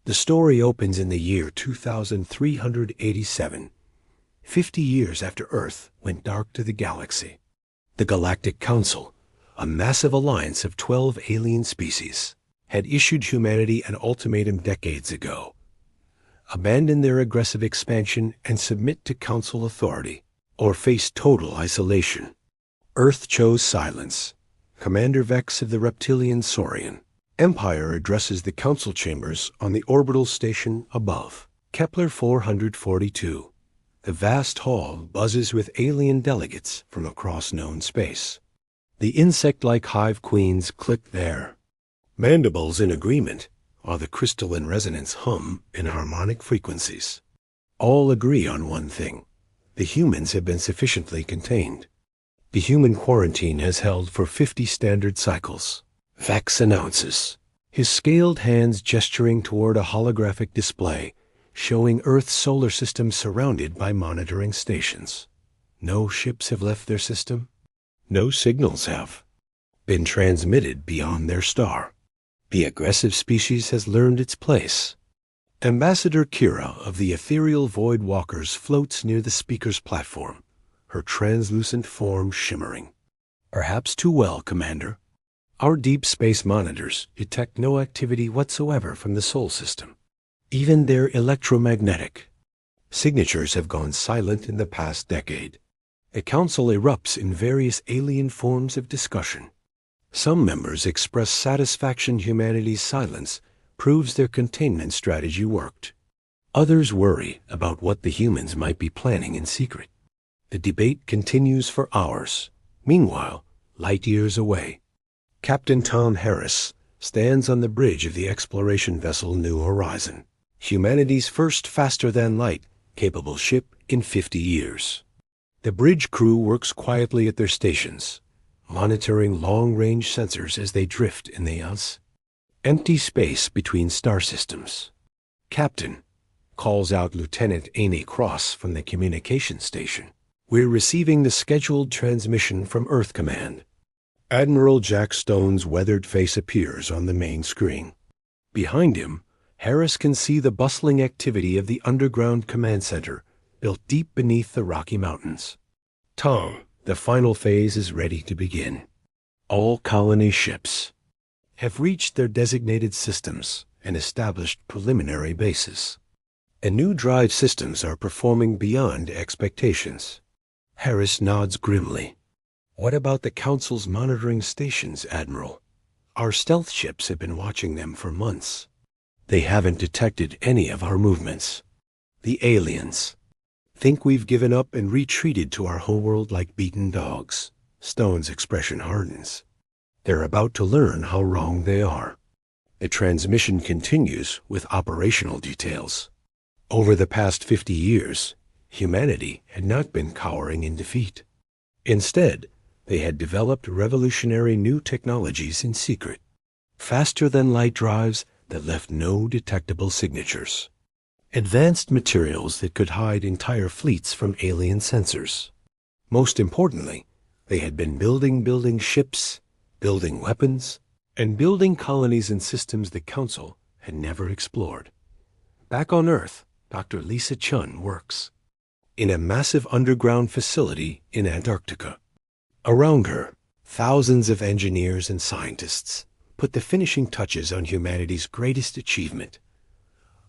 The story opens in the year 2387, 50 years after Earth went dark to the galaxy. The Galactic Council, a massive alliance of 12 alien species, had issued humanity an ultimatum decades ago. Abandon their aggressive expansion and submit to Council authority, or face total isolation. Earth chose silence. Commander Vex of the reptilian Saurian Empire addresses the Council chambers on the orbital station above. Kepler 442. The vast hall buzzes with alien delegates from across known space. The insect-like hive queens click there. Mandibles in agreement, while the crystalline resonance hum in harmonic frequencies. All agree on one thing. The humans have been sufficiently contained. The human quarantine has held for 50 standard cycles. Vex announces, his scaled hands gesturing toward a holographic display showing Earth's solar system surrounded by monitoring stations. No ships have left their system. No signals have been transmitted beyond their star. The aggressive species has learned its place. Ambassador Kira of the ethereal Void Walkers floats near the speaker's platform, her translucent form shimmering. Perhaps too well, Commander. Our deep space monitors detect no activity whatsoever from the Sol system. Even their electromagnetic signatures have gone silent in the past decade. A council erupts in various alien forms of discussion. Some members express satisfaction humanity's silence proves their containment strategy worked. Others worry about what the humans might be planning in secret. The debate continues for hours. Meanwhile, light years away, Captain Tom Harris stands on the bridge of the exploration vessel New Horizon, humanity's first faster-than-light capable ship in 50 years. The bridge crew works quietly at their stations, monitoring long-range sensors as they drift in the empty space between star systems. Captain, calls out Lieutenant Amy Cross from the communication station. We're receiving the scheduled transmission from Earth Command. Admiral Jack Stone's weathered face appears on the main screen. Behind him, Harris can see the bustling activity of the underground command center built deep beneath the Rocky Mountains. Tom, the final phase is ready to begin. All colony ships have reached their designated systems and established preliminary bases. And new drive systems are performing beyond expectations. Harris nods grimly. What about the Council's monitoring stations, Admiral? Our stealth ships have been watching them for months. They haven't detected any of our movements. The aliens think we've given up and retreated to our homeworld like beaten dogs. Stone's expression hardens. They're about to learn how wrong they are. The transmission continues with operational details. Over the past 50 years, humanity had not been cowering in defeat. Instead, they had developed revolutionary new technologies in secret. Faster-than-light drives that left no detectable signatures. Advanced materials that could hide entire fleets from alien sensors. Most importantly, they had been building ships, building weapons, and building colonies and systems the Council had never explored. Back on Earth, Dr. Lisa Chun works in a massive underground facility in Antarctica. Around her, thousands of engineers and scientists put the finishing touches on humanity's greatest achievement.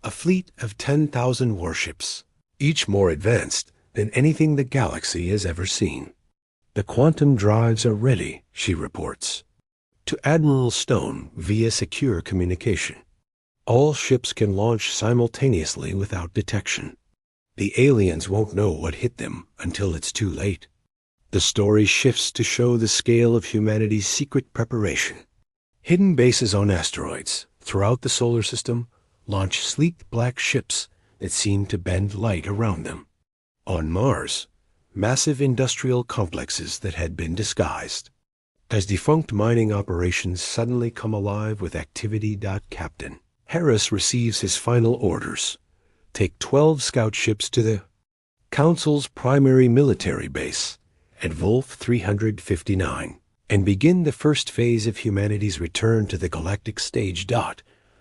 A fleet of 10,000 warships, each more advanced than anything the galaxy has ever seen. The quantum drives are ready, she reports, to Admiral Stone via secure communication. All ships can launch simultaneously without detection. The aliens won't know what hit them until it's too late. The story shifts to show the scale of humanity's secret preparation. Hidden bases on asteroids throughout the solar system launch sleek black ships that seem to bend light around them. On Mars, massive industrial complexes that had been disguised. As defunct mining operations suddenly come alive with activity. Captain Harris receives his final orders. Take 12 scout ships to the Council's primary military base at Wolf 359 and begin the first phase of humanity's return to the galactic stage.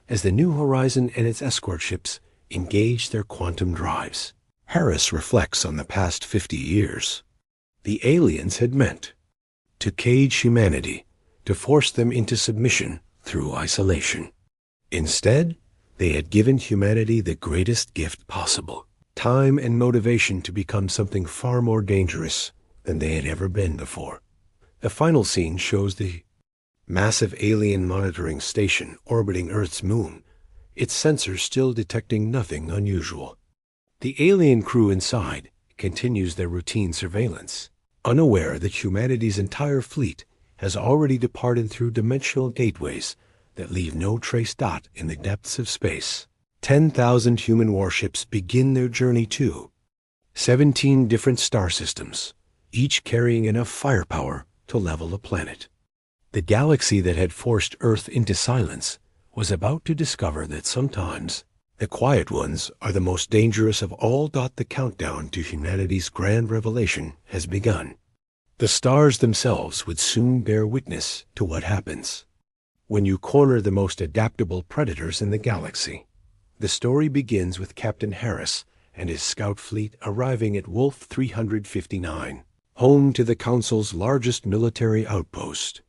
as the New Horizon and its escort ships engage their quantum drives. Harris reflects on the past 50 years. The aliens had meant to cage humanity, to force them into submission through isolation. Instead, they had given humanity the greatest gift possible, time and motivation to become something far more dangerous than they had ever been before. The final scene shows the massive alien monitoring station orbiting Earth's moon, its sensors still detecting nothing unusual. The alien crew inside continues their routine surveillance, unaware that humanity's entire fleet has already departed through dimensional gateways that leave no trace dot in the depths of space. 10,000 human warships begin their journey to 17 different star systems, each carrying enough firepower to level a planet. The galaxy that had forced Earth into silence was about to discover that sometimes the quiet ones are the most dangerous of all. The countdown to humanity's grand revelation has begun. The stars themselves would soon bear witness to what happens when you corner the most adaptable predators in the galaxy. The story begins with Captain Harris and his scout fleet arriving at Wolf 359, home to the Council's largest military outpost.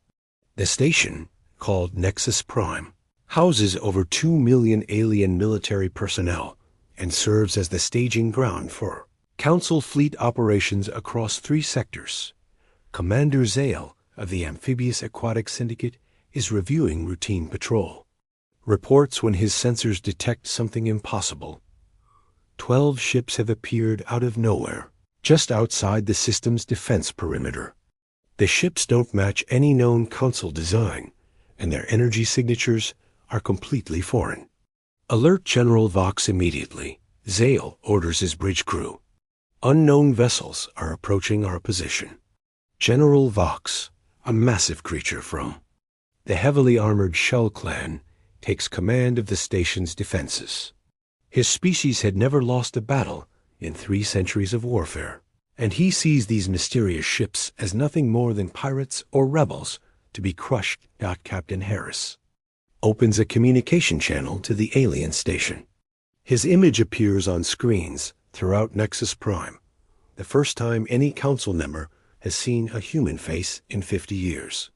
The station, called Nexus Prime, houses over 2 million alien military personnel and serves as the staging ground for Council fleet operations across 3 sectors. Commander Zale of the Amphibious Aquatic Syndicate is reviewing routine patrol. Reports when his sensors detect something impossible. 12 ships have appeared out of nowhere, just outside the system's defense perimeter. The ships don't match any known Council design, and their energy signatures are completely foreign. Alert General Vox immediately. Zale orders his bridge crew. Unknown vessels are approaching our position. General Vox, a massive creature from the heavily armored Shell clan, takes command of the station's defenses. His species had never lost a battle in 3 centuries of warfare, and he sees these mysterious ships as nothing more than pirates or rebels to be crushed. Captain Harris opens a communication channel to the alien station. His image appears on screens throughout Nexus Prime, the first time any Council member has seen a human face in 50 years.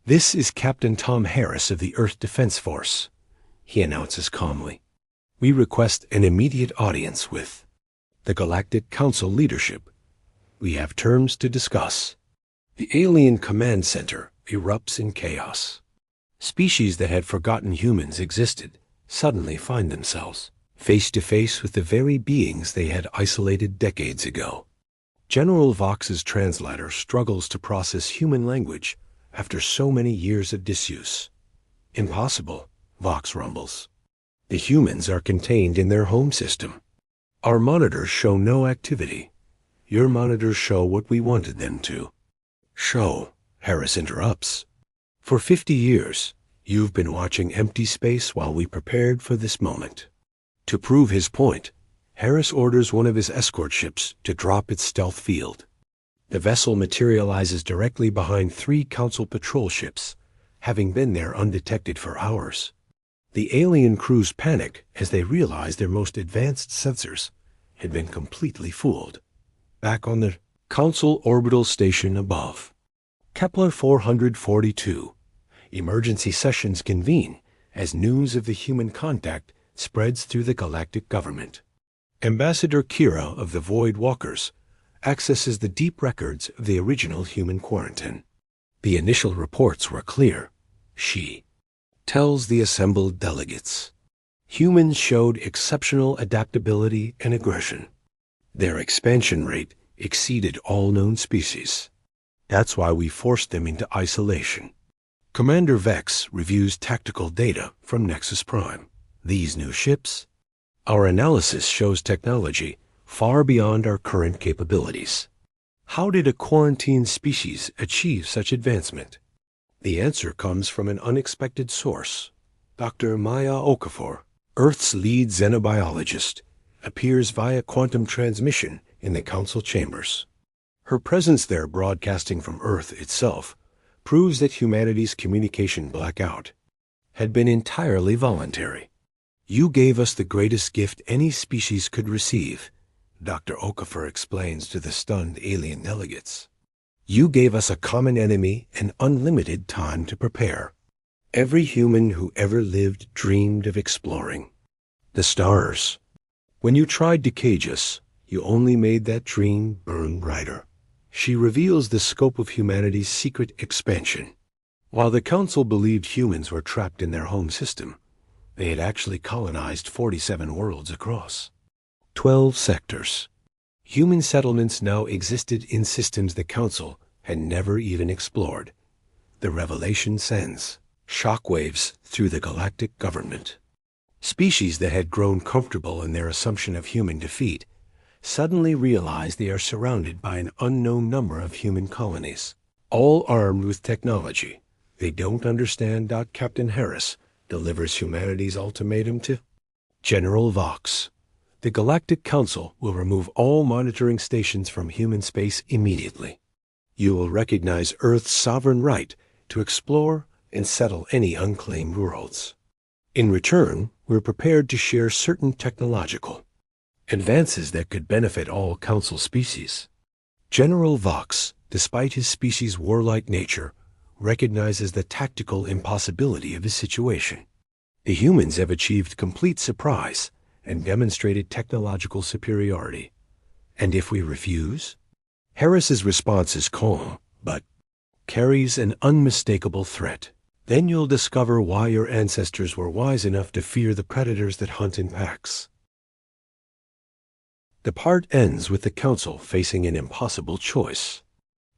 "This is Captain Tom Harris of the Earth Defense Force," he announces calmly. "We request an immediate audience with the Galactic Council leadership. We have terms to discuss." The alien command center erupts in chaos. Species that had forgotten humans existed suddenly find themselves face to face with the very beings they had isolated decades ago. General Vox's translator struggles to process human language after so many years of disuse. "Impossible," Vox rumbles. "The humans are contained in their home system. Our monitors show no activity. Your monitors show what we wanted them to show," Harris interrupts. "For 50 years, you've been watching empty space while we prepared for this moment." To prove his point, Harris orders one of his escort ships to drop its stealth field. The vessel materializes directly behind 3 Council patrol ships, having been there undetected for hours. The alien crews panic as they realize their most advanced sensors had been completely fooled. Back on the Council orbital station above, Kepler 442, emergency sessions convene as news of the human contact spreads through the galactic government. Ambassador Kira of the Void Walkers accesses the deep records of the original human quarantine. The initial reports were clear. She tells the assembled delegates, humans showed exceptional adaptability and aggression. Their expansion rate exceeded all known species. That's why we forced them into isolation. Commander Vex reviews tactical data from Nexus Prime. These new ships, our analysis shows technology far beyond our current capabilities. How did a quarantined species achieve such advancement? The answer comes from an unexpected source. Dr. Maya Okafor, Earth's lead xenobiologist, appears via quantum transmission in the Council chambers. Her presence there, broadcasting from Earth itself, proves that humanity's communication blackout had been entirely voluntary. You gave us the greatest gift any species could receive, Dr. Okafor explains to the stunned alien delegates. You gave us a common enemy and unlimited time to prepare. Every human who ever lived dreamed of exploring the stars. When you tried to cage us, you only made that dream burn brighter. She reveals the scope of humanity's secret expansion. While the Council believed humans were trapped in their home system, they had actually colonized 47 worlds across 12 sectors. Human settlements now existed in systems the Council had never even explored. The revelation sends shockwaves through the galactic government. Species that had grown comfortable in their assumption of human defeat suddenly realize they are surrounded by an unknown number of human colonies, all armed with technology they don't understand. Captain Harris delivers humanity's ultimatum to General Vox. The Galactic Council will remove all monitoring stations from human space immediately. You will recognize Earth's sovereign right to explore and settle any unclaimed worlds. In return, we're prepared to share certain technological advances that could benefit all Council species. General Vox, despite his species' warlike nature, recognizes the tactical impossibility of his situation. The humans have achieved complete surprise and demonstrated technological superiority. And if we refuse? Harris's response is calm, but carries an unmistakable threat. Then you'll discover why your ancestors were wise enough to fear the predators that hunt in packs. The part ends with the Council facing an impossible choice.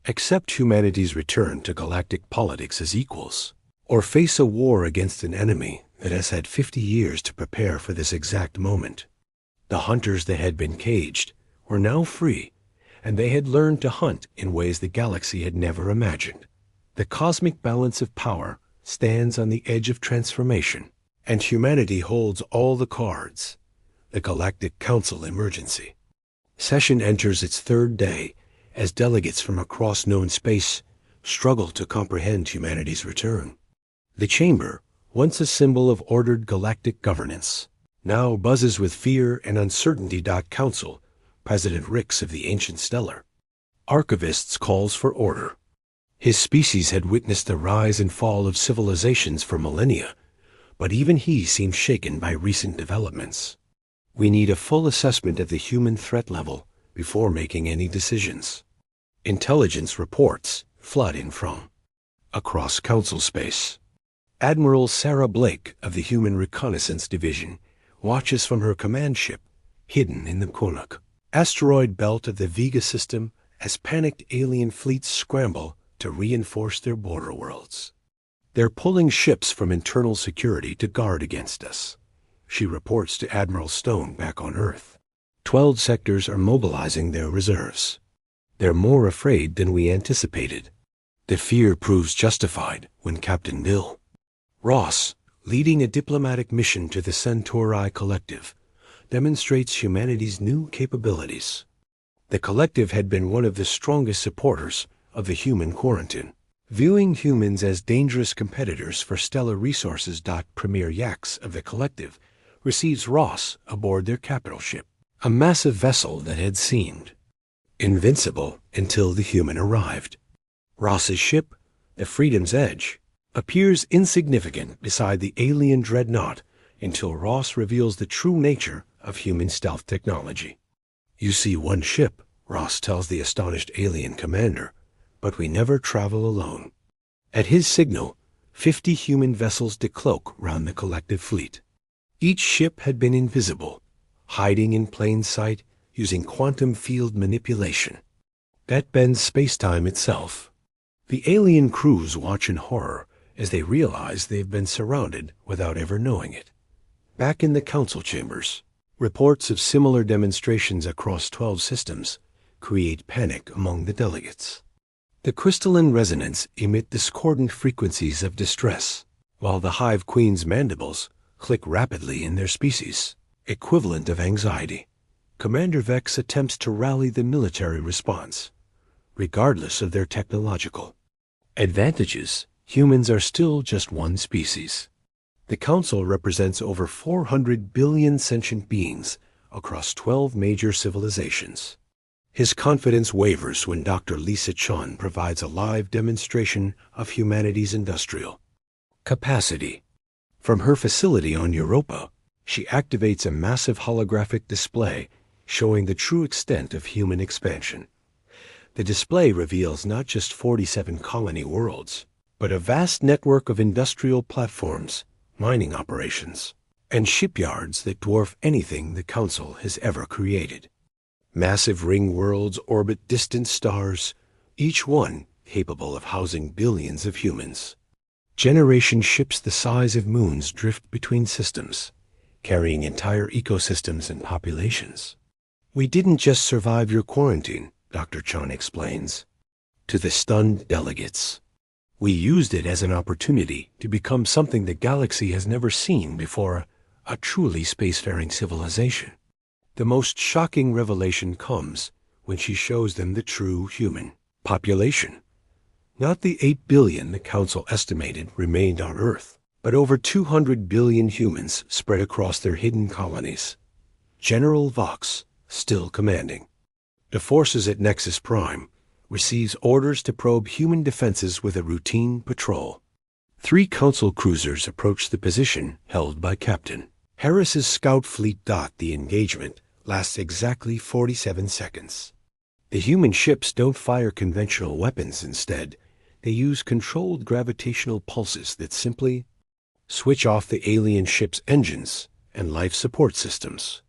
Accept humanity's return to galactic politics as equals, or face a war against an enemy that has had 50 years to prepare for this exact moment. The hunters that had been caged were now free, and they had learned to hunt in ways the galaxy had never imagined. The cosmic balance of power stands on the edge of transformation, and humanity holds all the cards. The Galactic Council emergency. Session enters its third day as delegates from across known space struggle to comprehend humanity's return. The chamber, once a symbol of ordered galactic governance, now buzzes with fear and uncertainty. Council, President Rix of the Ancient Stellar, Archivists calls for order. His species had witnessed the rise and fall of civilizations for millennia, but even he seems shaken by recent developments. We need a full assessment of the human threat level before making any decisions. Intelligence reports flood in from across Council space. Admiral Sarah Blake of the Human Reconnaissance Division watches from her command ship, hidden in the Konuk asteroid belt of the Vega system, as panicked alien fleets scramble to reinforce their border worlds. They're pulling ships from internal security to guard against us, she reports to Admiral Stone back on Earth. 12 sectors are mobilizing their reserves. They're more afraid than we anticipated. The fear proves justified when Captain Bill Ross, leading a diplomatic mission to the Centauri Collective, demonstrates humanity's new capabilities. The Collective had been one of the strongest supporters of the human quarantine, viewing humans as dangerous competitors for stellar resources. Premier Yax of the Collective receives Ross aboard their capital ship, a massive vessel that had seemed invincible until the human arrived. Ross's ship, the Freedom's Edge, appears insignificant beside the alien dreadnought until Ross reveals the true nature of human stealth technology. You see one ship, Ross tells the astonished alien commander, but we never travel alone. At his signal, 50 human vessels decloak round the Collective fleet. Each ship had been invisible, hiding in plain sight using quantum field manipulation. That bends space-time itself. The alien crews watch in horror as they realize they've been surrounded without ever knowing it. Back in the Council chambers, reports of similar demonstrations across 12 systems create panic among the delegates. The crystalline resonance emit discordant frequencies of distress, while the Hive Queen's mandibles click rapidly in their species, equivalent of anxiety. Commander Vex attempts to rally the military response. Regardless of their technological advantages, humans are still just one species. The Council represents over 400 billion sentient beings across 12 major civilizations. His confidence wavers when Dr. Lisa Chun provides a live demonstration of humanity's industrial capacity. From her facility on Europa, she activates a massive holographic display showing the true extent of human expansion. The display reveals not just 47 colony worlds, but a vast network of industrial platforms, mining operations, and shipyards that dwarf anything the Council has ever created. Massive ring worlds orbit distant stars, each one capable of housing billions of humans. Generation ships the size of moons drift between systems, carrying entire ecosystems and populations. "We didn't just survive your quarantine," Dr. Chun explains to the stunned delegates. "We used it as an opportunity to become something the galaxy has never seen before, a truly spacefaring civilization." The most shocking revelation comes when she shows them the true human population. Not the 8 billion the Council estimated remained on Earth, but over 200 billion humans spread across their hidden colonies. General Vox, still commanding the forces at Nexus Prime, receives orders to probe human defenses with a routine patrol. 3 Council cruisers approach the position held by Captain Harris's scout fleet. The engagement lasts exactly 47 seconds. The human ships don't fire conventional weapons. Instead, they use controlled gravitational pulses that simply switch off the alien ship's engines and life support systems.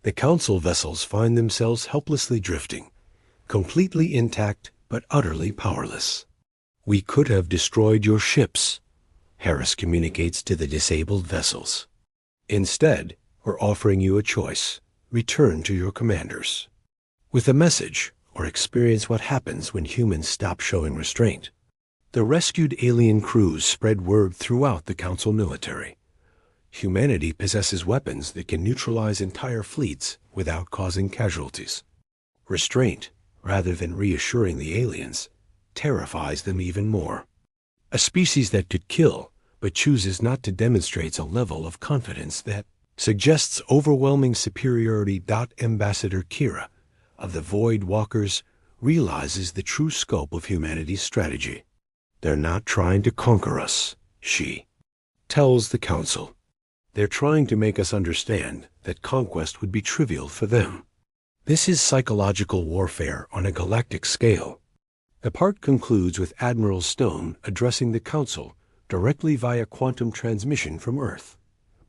The Council vessels find themselves helplessly drifting, completely intact but utterly powerless. "We could have destroyed your ships," Harris communicates to the disabled vessels. "Instead, we're offering you a choice. Return to your commanders with a message, or experience what happens when humans stop showing restraint." The rescued alien crews spread word throughout the Council military. Humanity possesses weapons that can neutralize entire fleets without causing casualties. Restraint, rather than reassuring the aliens, terrifies them even more. A species that could kill, but chooses not to, demonstrates a level of confidence that suggests overwhelming superiority. Ambassador Kira of the Void Walkers realizes the true scope of humanity's strategy. "They're not trying to conquer us," she tells the Council. "They're trying to make us understand that conquest would be trivial for them." This is psychological warfare on a galactic scale. The part concludes with Admiral Stone addressing the Council directly via quantum transmission from Earth.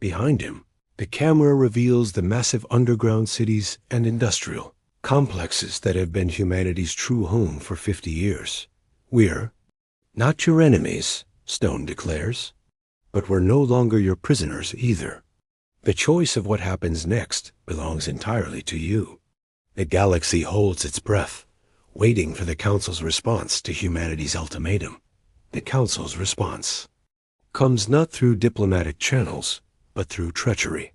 Behind him, the camera reveals the massive underground cities and industrial complexes that have been humanity's true home for 50 years. "We're not your enemies," Stone declares, "but we're no longer your prisoners either. The choice of what happens next belongs entirely to you." The galaxy holds its breath, waiting for the Council's response to humanity's ultimatum. The Council's response comes not through diplomatic channels, but through treachery.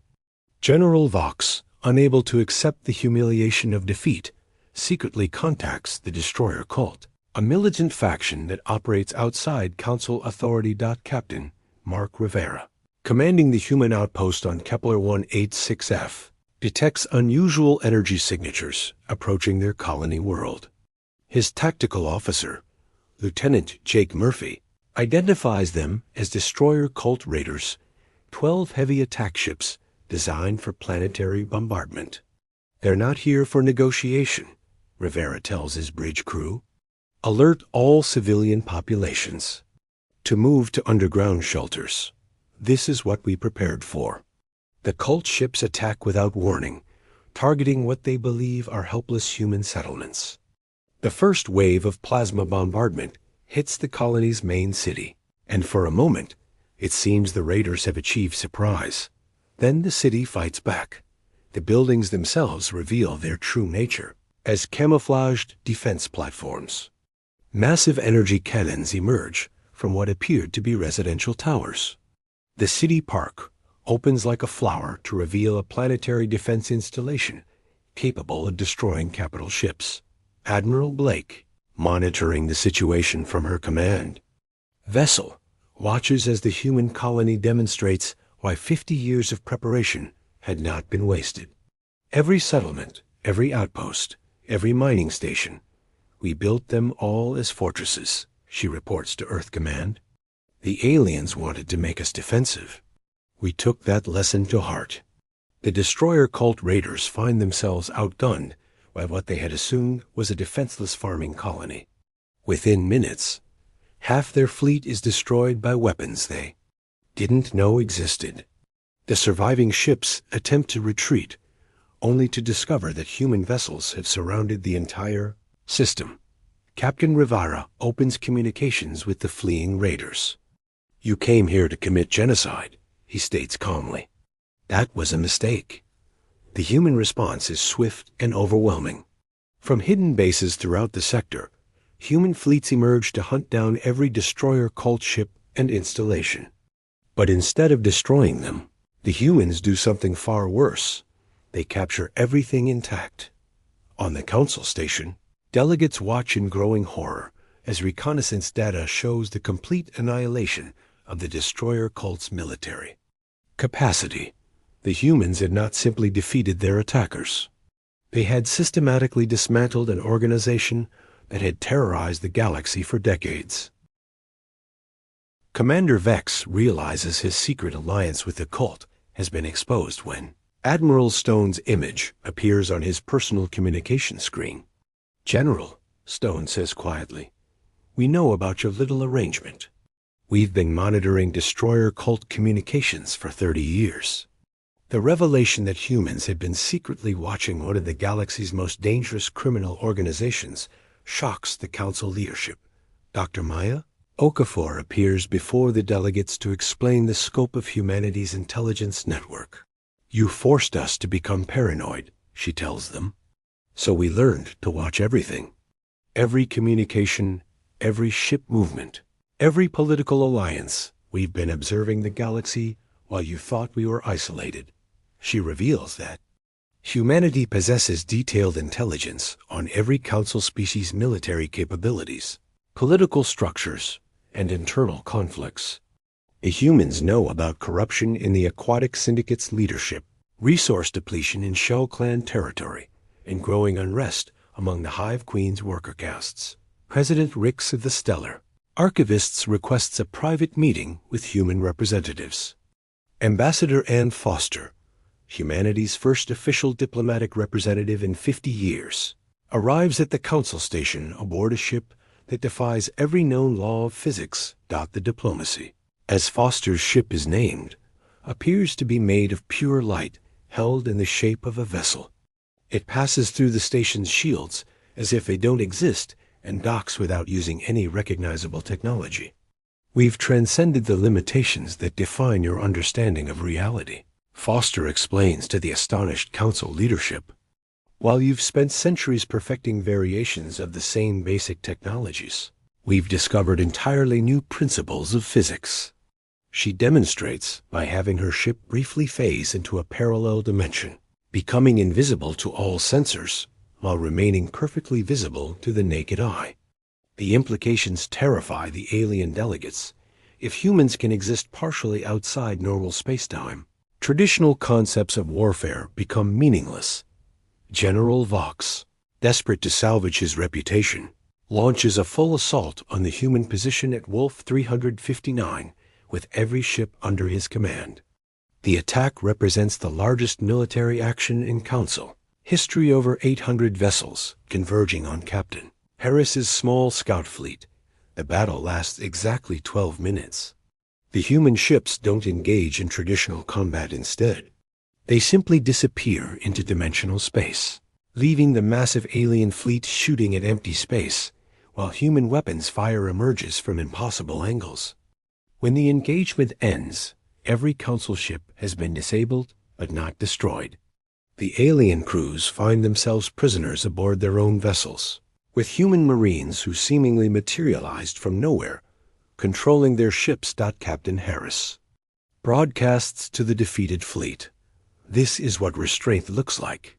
General Vox, unable to accept the humiliation of defeat, secretly contacts the Destroyer Cult, a militant faction that operates outside Council authority. Captain Mark Rivera, commanding the human outpost on Kepler 186F, detects unusual energy signatures approaching their colony world. His tactical officer, Lieutenant Jake Murphy, identifies them as Destroyer Cult Raiders, 12 heavy attack ships designed for planetary bombardment. "They're not here for negotiation," Rivera tells his bridge crew. "Alert all civilian populations to move to underground shelters. This is what we prepared for." The cult ships attack without warning, targeting what they believe are helpless human settlements. The first wave of plasma bombardment hits the colony's main city, and for a moment, it seems the raiders have achieved surprise. Then the city fights back. The buildings themselves reveal their true nature as camouflaged defense platforms. Massive energy cannons emerge from what appeared to be residential towers. The city park opens like a flower to reveal a planetary defense installation capable of destroying capital ships. Admiral Blake, monitoring the situation from her command vessel, watches as the human colony demonstrates why 50 years of preparation had not been wasted. Every settlement, every outpost, every mining station, we built them all as fortresses, she reports to Earth Command. The aliens wanted to make us defensive. We took that lesson to heart. The destroyer cult raiders find themselves outgunned by what they had assumed was a defenseless farming colony. Within minutes, half their fleet is destroyed by weapons they didn't know existed. The surviving ships attempt to retreat, only to discover that human vessels have surrounded the entire system. Captain Rivera opens communications with the fleeing raiders. "You came here to commit genocide," he states calmly. That was a mistake. The human response is swift and overwhelming. From hidden bases throughout the sector, human fleets emerge to hunt down every destroyer cult ship and installation. But instead of destroying them, the humans do something far worse. They capture everything intact. On the council station, delegates watch in growing horror as reconnaissance data shows the complete annihilation of the destroyer cult's military capacity. The humans had not simply defeated their attackers. They had systematically dismantled an organization that had terrorized the galaxy for decades. Commander Vex realizes his secret alliance with the cult has been exposed when Admiral Stone's image appears on his personal communication screen. "General," Stone says quietly, "we know about your little arrangement. We've been monitoring destroyer cult communications for 30 years. The revelation that humans had been secretly watching one of the galaxy's most dangerous criminal organizations shocks the council leadership. Dr. Maya Okafor appears before the delegates to explain the scope of humanity's intelligence network. You forced us to become paranoid, she tells them. So we learned to watch everything. Every communication, every ship movement, every political alliance. We've been observing the galaxy while you thought we were isolated. She reveals that humanity possesses detailed intelligence on every council species' military capabilities, political structures, and internal conflicts. The humans know about corruption in the Aquatic Syndicate's leadership, resource depletion in Shell Clan territory, and growing unrest among the Hive Queen's worker castes. President Rix of the Stellar Archivists requests a private meeting with human representatives. Ambassador Ann Foster, humanity's first official diplomatic representative in 50 years, arrives at the council station aboard a ship that defies every known law of physics. The diplomacy, as Foster's ship is named, appears to be made of pure light held in the shape of a vessel. It passes through the station's shields as if they don't exist and docks without using any recognizable technology. We've transcended the limitations that define your understanding of reality, Foster explains to the astonished council leadership. While you've spent centuries perfecting variations of the same basic technologies, we've discovered entirely new principles of physics. She demonstrates by having her ship briefly phase into a parallel dimension, becoming invisible to all sensors while remaining perfectly visible to the naked eye. The implications terrify the alien delegates. If humans can exist partially outside normal spacetime, traditional concepts of warfare become meaningless. General Vox, desperate to salvage his reputation, launches a full assault on the human position at Wolf 359 with every ship under his command. The attack represents the largest military action in Council history, over 800 vessels converging on Captain Harris's small scout fleet. The battle lasts exactly 12 minutes. The human ships don't engage in traditional combat instead. They simply disappear into dimensional space, leaving the massive alien fleet shooting at empty space, while human weapons fire emerges from impossible angles. When the engagement ends, every council ship has been disabled but not destroyed. The alien crews find themselves prisoners aboard their own vessels, with human marines who seemingly materialized from nowhere, controlling their ships. Captain Harris broadcasts to the defeated fleet. This is what restraint looks like.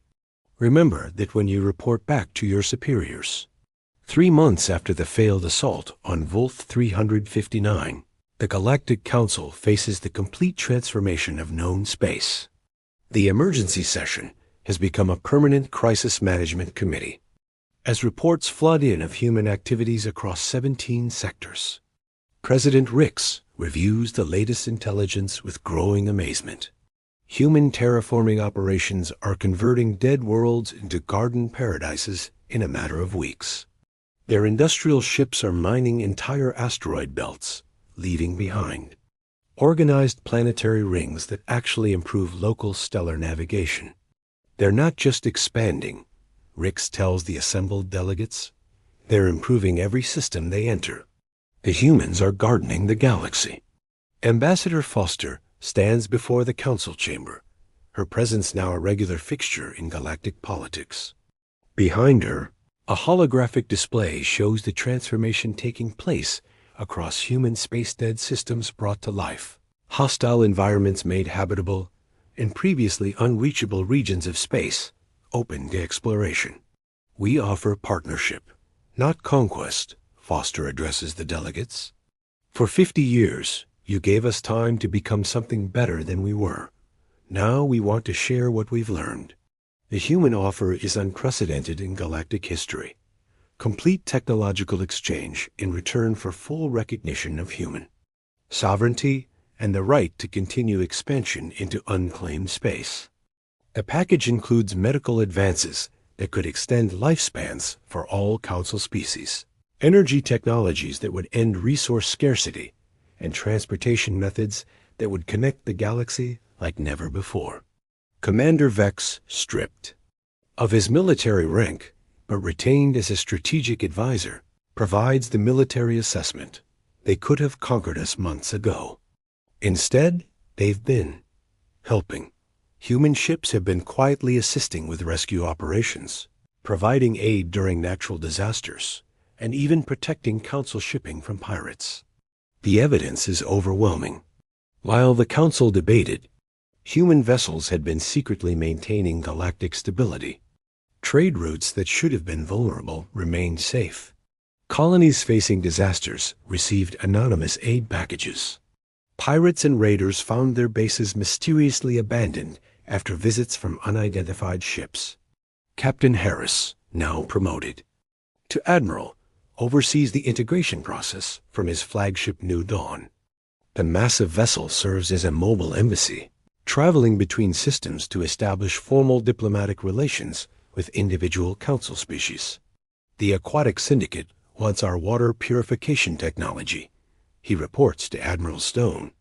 Remember that when you report back to your superiors. 3 months after the failed assault on Wolf 359, The Galactic Council faces the complete transformation of known space. The emergency session has become a permanent crisis management committee, as reports flood in of human activities across 17 sectors. President Rix reviews the latest intelligence with growing amazement. Human terraforming operations are converting dead worlds into garden paradises in a matter of weeks. Their industrial ships are mining entire asteroid belts, leaving behind organized planetary rings that actually improve local stellar navigation. They're not just expanding, Rix tells the assembled delegates. They're improving every system they enter. The humans are gardening the galaxy. Ambassador Foster stands before the council chamber, her presence now a regular fixture in galactic politics. Behind her, a holographic display shows the transformation taking place across human space-dead systems brought to life, hostile environments made habitable, and previously unreachable regions of space open to exploration. We offer partnership, not conquest, Foster addresses the delegates. For 50 years, you gave us time to become something better than we were. Now we want to share what we've learned. The human offer is unprecedented in galactic history. Complete technological exchange in return for full recognition of human sovereignty and the right to continue expansion into unclaimed space. The package includes medical advances that could extend lifespans for all council species, energy technologies that would end resource scarcity, and transportation methods that would connect the galaxy like never before. Commander Vex, stripped of his military rank, but retained as a strategic advisor, provides the military assessment. They could have conquered us months ago. Instead, they've been helping. Human ships have been quietly assisting with rescue operations, providing aid during natural disasters, and even protecting council shipping from pirates. The evidence is overwhelming. While the council debated, human vessels had been secretly maintaining galactic stability. Trade routes that should have been vulnerable remained safe. Colonies facing disasters received anonymous aid packages. Pirates and raiders found their bases mysteriously abandoned after visits from unidentified ships. Captain Harris, now promoted to Admiral, oversees the integration process from his flagship New Dawn. The massive vessel serves as a mobile embassy, traveling between systems to establish formal diplomatic relations with individual council species. The Aquatic Syndicate wants our water purification technology, he reports to Admiral Stone.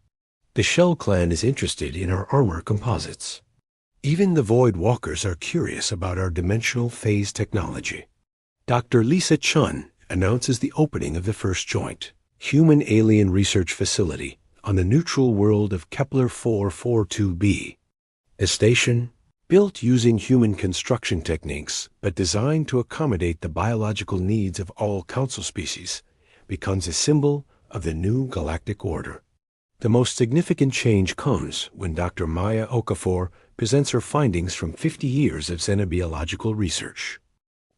The Shell Clan is interested in our armor composites. Even the Void Walkers are curious about our dimensional phase technology. Dr. Lisa Chun announces the opening of the first joint human-alien research facility on the neutral world of Kepler 442b. A station built using human construction techniques but designed to accommodate the biological needs of all council species, becomes a symbol of the new galactic order. The most significant change comes when Dr. Maya Okafor presents her findings from 50 years of xenobiological research.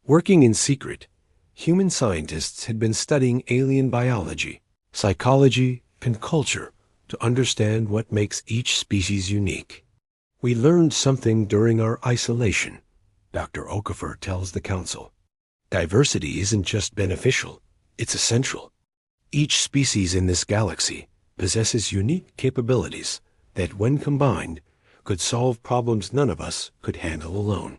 Working in secret, human scientists had been studying alien biology, psychology, and culture to understand what makes each species unique. We learned something during our isolation, Dr. Okafor tells the council. Diversity isn't just beneficial, it's essential. Each species in this galaxy possesses unique capabilities that, when combined, could solve problems none of us could handle alone.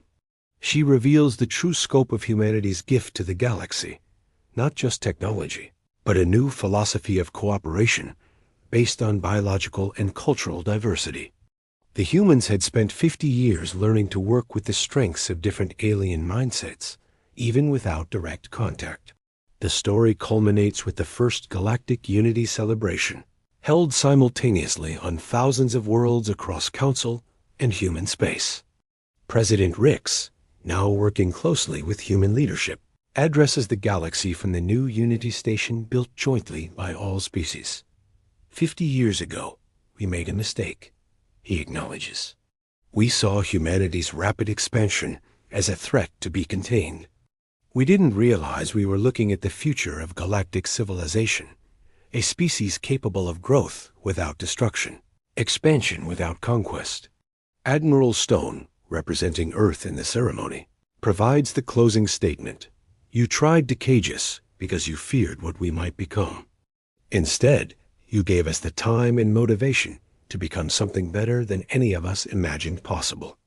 She reveals the true scope of humanity's gift to the galaxy, not just technology, but a new philosophy of cooperation based on biological and cultural diversity. The humans had spent 50 years learning to work with the strengths of different alien mindsets, even without direct contact. The story culminates with the first Galactic Unity celebration, held simultaneously on thousands of worlds across Council and human space. President Rix, now working closely with human leadership, addresses the galaxy from the new Unity station built jointly by all species. 50 years ago, we made a mistake, he acknowledges. We saw humanity's rapid expansion as a threat to be contained. We didn't realize we were looking at the future of galactic civilization, a species capable of growth without destruction, expansion without conquest. Admiral Stone, representing Earth in the ceremony, provides the closing statement. You tried to cage us because you feared what we might become. Instead, you gave us the time and motivation to become something better than any of us imagined possible.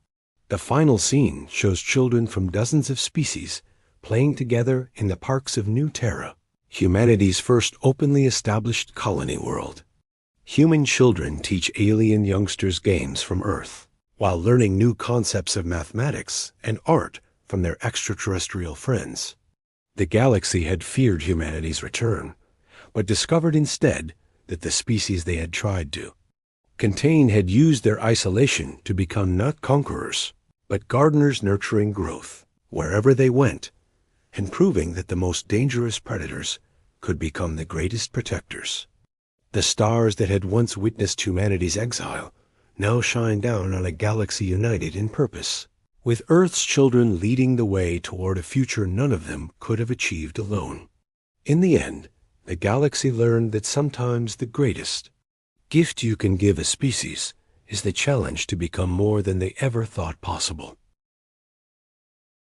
The final scene shows children from dozens of species playing together in the parks of New Terra, humanity's first openly established colony world. Human children teach alien youngsters games from Earth, while learning new concepts of mathematics and art from their extraterrestrial friends. The galaxy had feared humanity's return, but discovered instead that the species they had tried to contain had used their isolation to become not conquerors, but gardeners nurturing growth wherever they went, and proving that the most dangerous predators could become the greatest protectors. The stars that had once witnessed humanity's exile now shine down on a galaxy united in purpose, with Earth's children leading the way toward a future none of them could have achieved alone. In the end, the galaxy learned that sometimes the greatest gift you can give a species is the challenge to become more than they ever thought possible.